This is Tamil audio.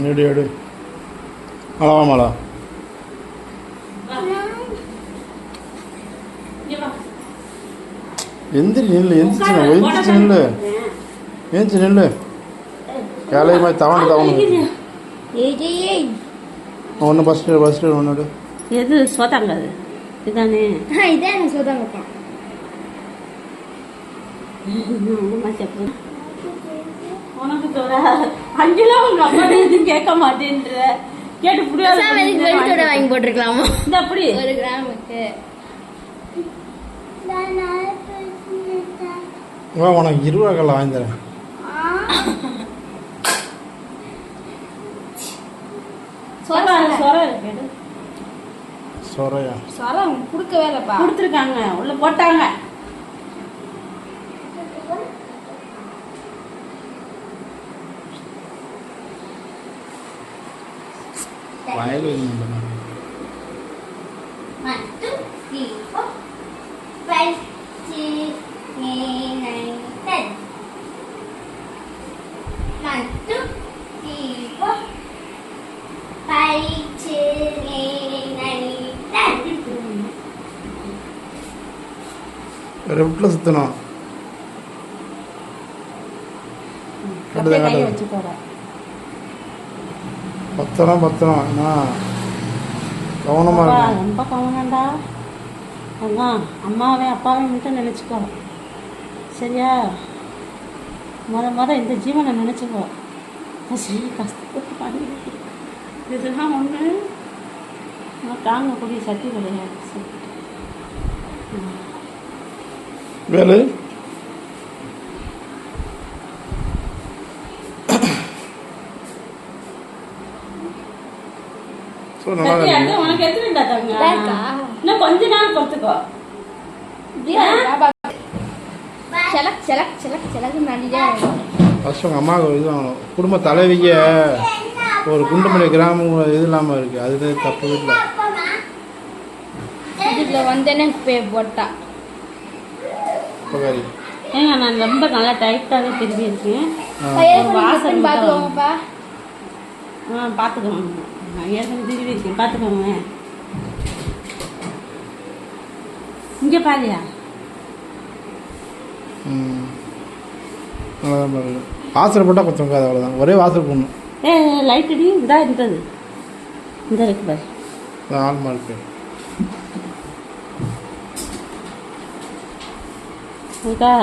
எடு எடு அளவா மாலா எந்திரி நெல்லு எந்திரிச்சு நெல்லு ஏஞ்சி நெல்லு வேலையை மாதிரி தவணு ஒன்று ஃபஸ்ட்டு ஒன்று எது சோதாங்க அது இதானே இதான் சோதாங்க உனக்கு அஞ்செல்லாம் உங்க அம்மா எதுவும் கேட்க மாட்டேன்ற கேட்டு புரியாத வாங்கி போட்டிருக்கலாமா இந்த அப்படி ஒரு கிராமுக்கு உனக்கு 20 ரூபா கல்ல வாங்கி தரேன் சொரையா சொரம் கொடுக்கவே இல்லப்பா கொடுத்துருக்காங்க உள்ள போட்டாங்க வயல் ரெப்டில் சுற்றணும் பத்திரம் என்ன கவனமாக இருக்கும் ரொம்ப கவனம்டா அதான் அம்மாவே அப்பாவே மட்டும் நினச்சிக்கோ சரியா முத இந்த ஜீவனை நினச்சிக்கோ சரி கஷ்டப்பட்டு பண்ணி இதெல்லாம் ஒன்று தாங்கக்கூடிய சக்தி கிடையாது வேலு உனக்கு எத்தனை இன்னும் கொஞ்ச நாள் பொறுத்துக்கோ ஃபஸ்ட் உங்கள் அம்மாவுக்கு இது வாங்கணும் குடும்ப தலைவிக்க ஒரு குண்டுமணி கிராமம் இது இல்லாமல் இருக்குது அது தப்பு இல்லை இதில் வந்தேனே போட்டா ஏங்க நான் ரொம்ப நல்லா டைட்டாகவே திரும்பி இருக்கேன் வாசல் பார்த்துக்கோங்கப்பா பார்த்துக்கோங்க நான் ஏற்கனவே திரும்பி இருக்கேன் பார்த்துக்கோங்க இங்கே பாருயா வாசல் போட்டால் கொஞ்சம் அவ்வளோதான் ஒரே வாசல் போடணும் லைட் அடி இதா இருந்தது இந்த இருக்கு பாரு ஆல்மா இருக்கு இருக்கா